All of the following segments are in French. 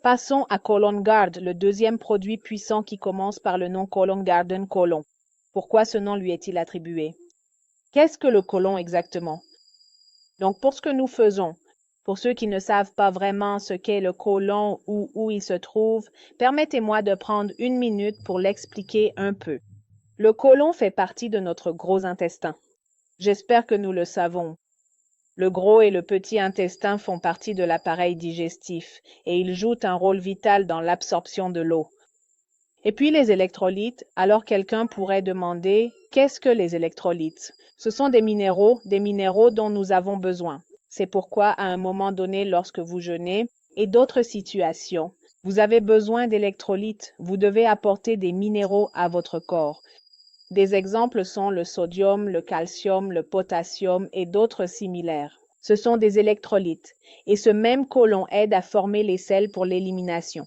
Passons à Cologne-Guard, le deuxième produit puissant qui commence par le nom Colon Garden Colon. Pourquoi ce nom lui est-il attribué? Qu'est-ce que le colon exactement? Donc, pour ce que nous faisons, pour ceux qui ne savent pas vraiment ce qu'est le côlon ou où il se trouve, permettez-moi de prendre une minute pour l'expliquer un peu. Le côlon fait partie de notre gros intestin. J'espère que nous le savons. Le gros et le petit intestin font partie de l'appareil digestif et ils jouent un rôle vital dans l'absorption de l'eau. Et puis les électrolytes, alors quelqu'un pourrait demander qu'est-ce que les électrolytes? Ce sont des minéraux dont nous avons besoin. C'est pourquoi à un moment donné, lorsque vous jeûnez et d'autres situations, vous avez besoin d'électrolytes. Vous devez apporter des minéraux à votre corps. Des exemples sont le sodium, le calcium, le potassium et d'autres similaires. Ce sont des électrolytes et ce même côlon aide à former les sels pour l'élimination.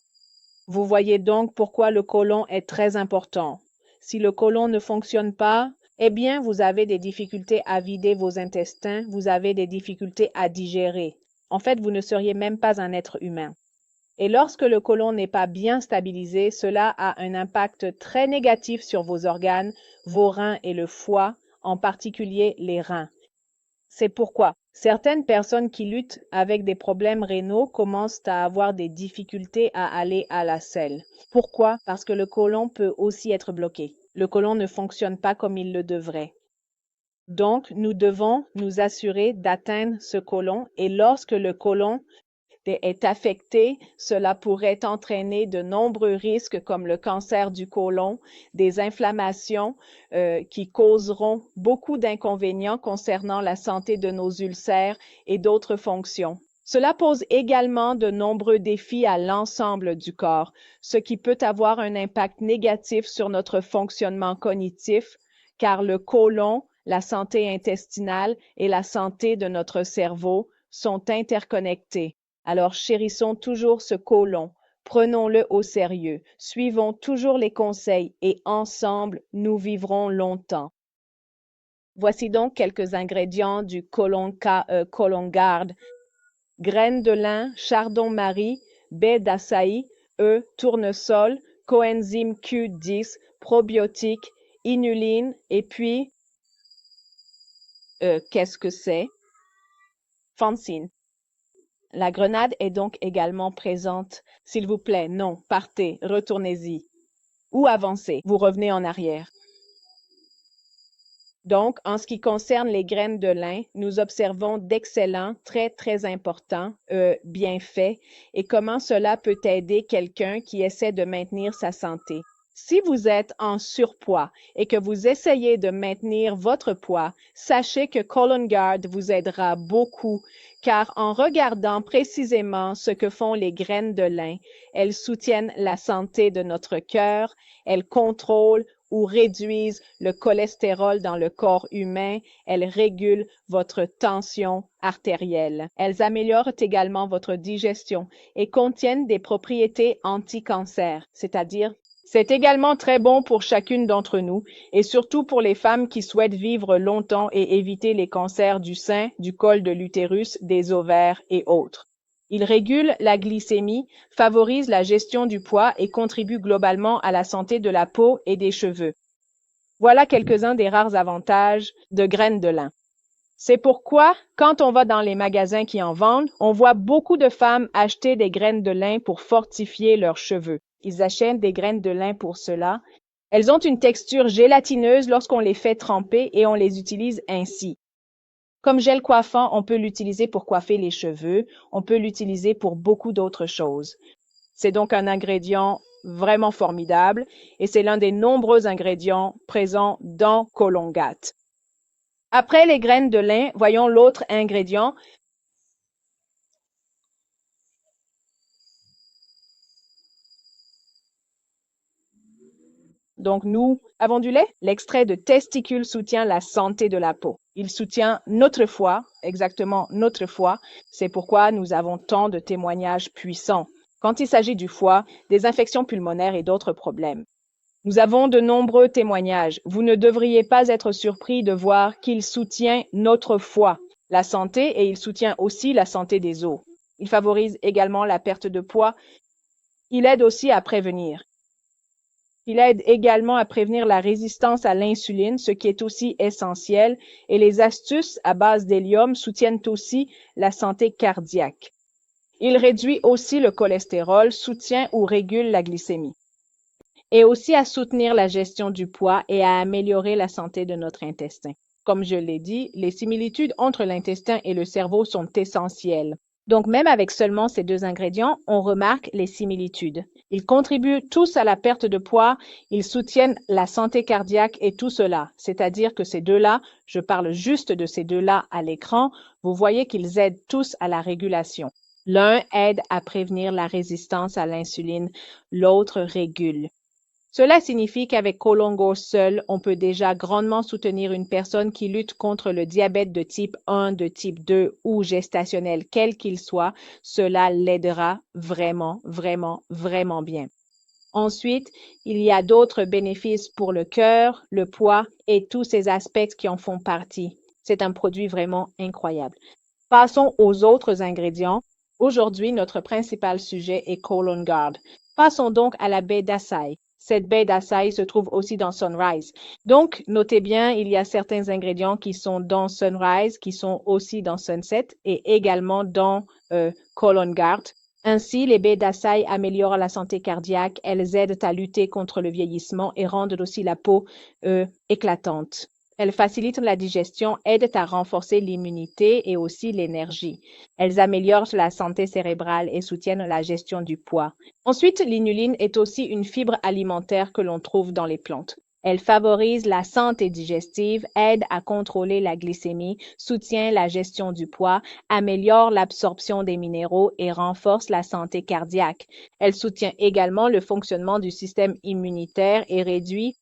Vous voyez donc pourquoi le côlon est très important. Si le côlon ne fonctionne pas, eh bien, vous avez des difficultés à vider vos intestins, vous avez des difficultés à digérer. En fait, vous ne seriez même pas un être humain. Et lorsque le côlon n'est pas bien stabilisé, cela a un impact très négatif sur vos organes, vos reins et le foie, en particulier les reins. C'est pourquoi certaines personnes qui luttent avec des problèmes rénaux commencent à avoir des difficultés à aller à la selle. Pourquoi? Parce que le côlon peut aussi être bloqué. Le côlon ne fonctionne pas comme il le devrait. Donc, nous devons nous assurer d'atteindre ce côlon et lorsque le côlon est affecté, cela pourrait entraîner de nombreux risques comme le cancer du côlon, des inflammations qui causeront beaucoup d'inconvénients concernant la santé de nos ulcères et d'autres fonctions. Cela pose également de nombreux défis à l'ensemble du corps, ce qui peut avoir un impact négatif sur notre fonctionnement cognitif, car le côlon, la santé intestinale et la santé de notre cerveau sont interconnectés. Alors chérissons toujours ce côlon, prenons-le au sérieux, suivons toujours les conseils et ensemble nous vivrons longtemps. Voici donc quelques ingrédients du Cologne-Garde. Graines de lin, chardon-marie, baies d'açaï, œufs, tournesol, coenzyme Q10, probiotiques, inuline et puis, qu'est-ce que c'est? Fanzine. La grenade est donc également présente. S'il vous plaît, non, partez, retournez-y. Ou avancez, vous revenez en arrière. Donc, en ce qui concerne les graines de lin, nous observons d'excellents, très importants bienfaits et comment cela peut aider quelqu'un qui essaie de maintenir sa santé. Si vous êtes en surpoids et que vous essayez de maintenir votre poids, sachez que Cologne-Garde vous aidera beaucoup car en regardant précisément ce que font les graines de lin, elles soutiennent la santé de notre cœur, elles contrôlent ou réduisent le cholestérol dans le corps humain, elles régulent votre tension artérielle. Elles améliorent également votre digestion et contiennent des propriétés anti-cancer, c'est-à-dire c'est également très bon pour chacune d'entre nous et surtout pour les femmes qui souhaitent vivre longtemps et éviter les cancers du sein, du col de l'utérus, des ovaires et autres. Il régule la glycémie, favorise la gestion du poids et contribue globalement à la santé de la peau et des cheveux. Voilà quelques-uns des rares avantages de graines de lin. C'est pourquoi, quand on va dans les magasins qui en vendent, on voit beaucoup de femmes acheter des graines de lin pour fortifier leurs cheveux. Ils achètent des graines de lin pour cela. Elles ont une texture gélatineuse lorsqu'on les fait tremper et on les utilise ainsi. Comme gel coiffant, on peut l'utiliser pour coiffer les cheveux, on peut l'utiliser pour beaucoup d'autres choses. C'est donc un ingrédient vraiment formidable et c'est l'un des nombreux ingrédients présents dans Cologne-Garde. Après les graines de lin, voyons l'autre ingrédient. Donc, nous avons du lait. L'extrait de testicule soutient la santé de la peau. Il soutient notre foie, exactement notre foie. C'est pourquoi nous avons tant de témoignages puissants quand il s'agit du foie, des infections pulmonaires et d'autres problèmes. Nous avons de nombreux témoignages. Vous ne devriez pas être surpris de voir qu'il soutient notre foie, la santé, et il soutient aussi la santé des os. Il favorise également la perte de poids Il aide aussi à prévenir. Il aide également à prévenir la résistance à l'insuline, ce qui est aussi essentiel, et les astuces à base d'hélium soutiennent aussi la santé cardiaque. Il réduit aussi le cholestérol, soutient ou régule la glycémie, et aussi à soutenir la gestion du poids et à améliorer la santé de notre intestin. Comme je l'ai dit, les similitudes entre l'intestin et le cerveau sont essentielles. Donc, même avec seulement ces deux ingrédients, on remarque les similitudes. Ils contribuent tous à la perte de poids, ils soutiennent la santé cardiaque et tout cela. C'est-à-dire que ces deux-là, je parle juste de ces deux-là à l'écran, vous voyez qu'ils aident tous à la régulation. L'un aide à prévenir la résistance à l'insuline, l'autre régule. Cela signifie qu'avec Colongo seul, on peut déjà grandement soutenir une personne qui lutte contre le diabète de type 1, de type 2 ou gestationnel, quel qu'il soit. Cela l'aidera vraiment, vraiment, vraiment bien. Ensuite, il y a d'autres bénéfices pour le cœur, le poids et tous ces aspects qui en font partie. C'est un produit vraiment incroyable. Passons aux autres ingrédients. Aujourd'hui, notre principal sujet est Colon Guard. Passons donc à la baie d'Açaï. Cette baie d'Açaï se trouve aussi dans Sunrise. Donc, notez bien, il y a certains ingrédients qui sont dans Sunrise, qui sont aussi dans Sunset et également dans Colon Guard. Ainsi, les baies d'Açaï améliorent la santé cardiaque, elles aident à lutter contre le vieillissement et rendent aussi la peau éclatante. Elles facilitent la digestion, aident à renforcer l'immunité et aussi l'énergie. Elles améliorent la santé cérébrale et soutiennent la gestion du poids. Ensuite, l'inuline est aussi une fibre alimentaire que l'on trouve dans les plantes. Elle favorise la santé digestive, aide à contrôler la glycémie, soutient la gestion du poids, améliore l'absorption des minéraux et renforce la santé cardiaque. Elle soutient également le fonctionnement du système immunitaire et réduit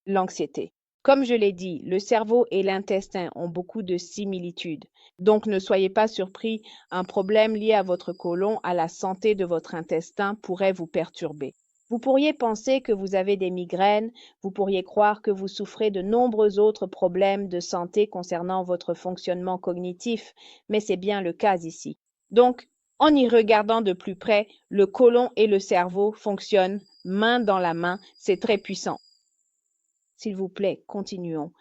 l'anxiété. Comme je l'ai dit, le cerveau et l'intestin ont beaucoup de similitudes. Donc, ne soyez pas surpris, un problème lié à votre côlon, à la santé de votre intestin pourrait vous perturber. Vous pourriez penser que vous avez des migraines, vous pourriez croire que vous souffrez de nombreux autres problèmes de santé concernant votre fonctionnement cognitif, mais c'est bien le cas ici. Donc, en y regardant de plus près, le côlon et le cerveau fonctionnent main dans la main, c'est très puissant. S'il vous plaît, continuons.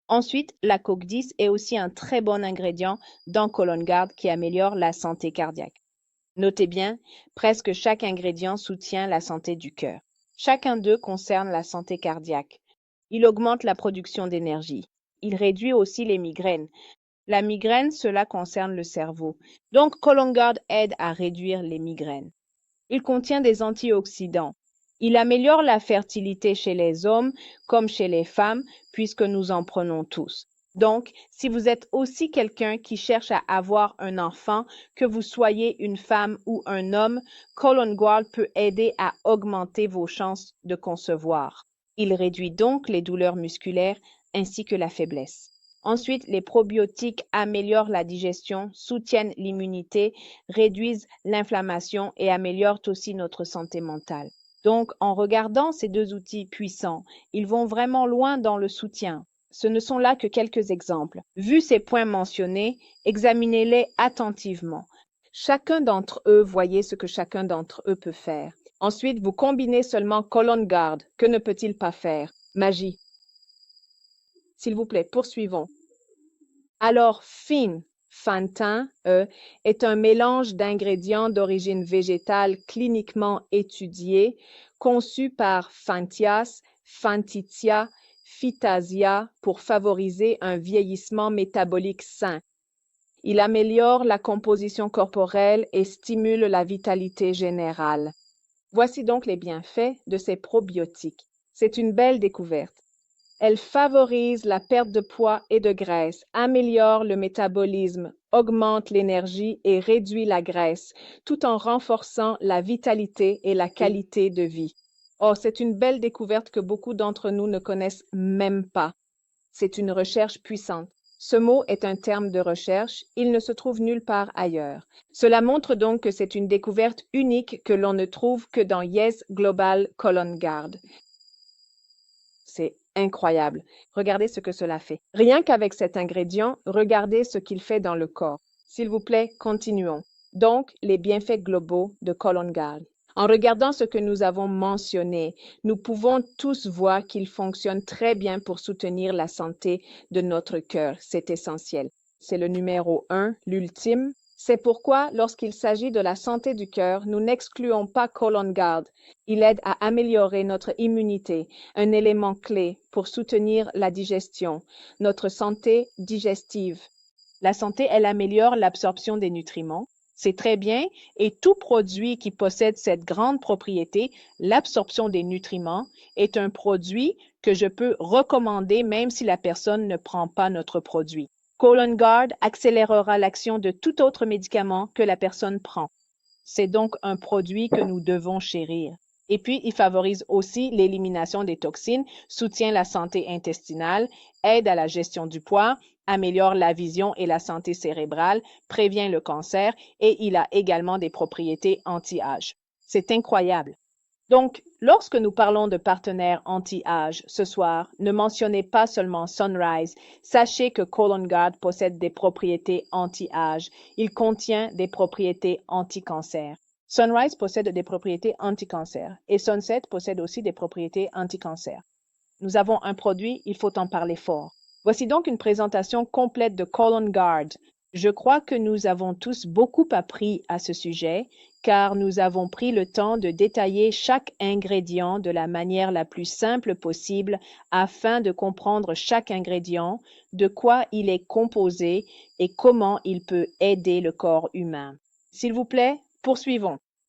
Ensuite, la coque 10 est aussi un très bon ingrédient dans Colon Guard qui améliore la santé cardiaque. Notez bien, presque chaque ingrédient soutient la santé du cœur. Chacun d'eux concerne la santé cardiaque. Il augmente la production d'énergie. Il réduit aussi les migraines. La migraine, cela concerne le cerveau. Donc, Colon Guard aide à réduire les migraines. Il contient des antioxydants. Il améliore la fertilité chez les hommes comme chez les femmes, puisque nous en prenons tous. Donc, si vous êtes aussi quelqu'un qui cherche à avoir un enfant, que vous soyez une femme ou un homme, Colon Guard peut aider à augmenter vos chances de concevoir. Il réduit donc les douleurs musculaires ainsi que la faiblesse. Ensuite, les probiotiques améliorent la digestion, soutiennent l'immunité, réduisent l'inflammation et améliorent aussi notre santé mentale. Donc, en regardant ces deux outils puissants, ils vont vraiment loin dans le soutien. Ce ne sont là que quelques exemples. Vu ces points mentionnés, examinez-les attentivement. Chacun d'entre eux, voyez ce que chacun d'entre eux peut faire. Ensuite, vous combinez seulement Colon Guard. Que ne peut-il pas faire? Magie. S'il vous plaît, poursuivons. Alors, Fantin est un mélange d'ingrédients d'origine végétale cliniquement étudié, conçu par Phantias, Phantitia, Phytasia pour favoriser un vieillissement métabolique sain. Il améliore la composition corporelle et stimule la vitalité générale. Voici donc les bienfaits de ces probiotiques. C'est une belle découverte. Elle favorise la perte de poids et de graisse, améliore le métabolisme, augmente l'énergie et réduit la graisse, tout en renforçant la vitalité et la qualité de vie. Oh, c'est une belle découverte que beaucoup d'entre nous ne connaissent même pas. C'est une recherche puissante. Ce mot est un terme de recherche, il ne se trouve nulle part ailleurs. Cela montre donc que c'est une découverte unique que l'on ne trouve que dans Yes Global Colon Guard. C'est incroyable. Regardez ce que cela fait. Rien qu'avec cet ingrédient, regardez ce qu'il fait dans le corps. S'il vous plaît, continuons. Donc, les bienfaits globaux de Cologne-Garde. En regardant ce que nous avons mentionné, nous pouvons tous voir qu'il fonctionne très bien pour soutenir la santé de notre cœur. C'est essentiel. C'est le numéro 1, l'ultime. C'est pourquoi, lorsqu'il s'agit de la santé du cœur, nous n'excluons pas Cologne-Garde. Il aide à améliorer notre immunité, un élément clé pour soutenir la digestion, notre santé digestive. La santé, elle améliore l'absorption des nutriments. C'est très bien. Et tout produit qui possède cette grande propriété, l'absorption des nutriments, est un produit que je peux recommander même si la personne ne prend pas notre produit. Cologne-Garde accélérera l'action de tout autre médicament que la personne prend. C'est donc un produit que nous devons chérir. Et puis, il favorise aussi l'élimination des toxines, soutient la santé intestinale, aide à la gestion du poids, améliore la vision et la santé cérébrale, prévient le cancer et il a également des propriétés anti-âge. C'est incroyable. Donc, lorsque nous parlons de partenaires anti-âge ce soir, ne mentionnez pas seulement Sunrise. Sachez que Cologne-Garde possède des propriétés anti-âge. Il contient des propriétés anti-cancer. Sunrise possède des propriétés anti-cancer et Sunset possède aussi des propriétés anti-cancer. Nous avons un produit, il faut en parler fort. Voici donc une présentation complète de Cologne-Garde. Je crois que nous avons tous beaucoup appris à ce sujet, car nous avons pris le temps de détailler chaque ingrédient de la manière la plus simple possible afin de comprendre chaque ingrédient, de quoi il est composé et comment il peut aider le corps humain. S'il vous plaît, poursuivons.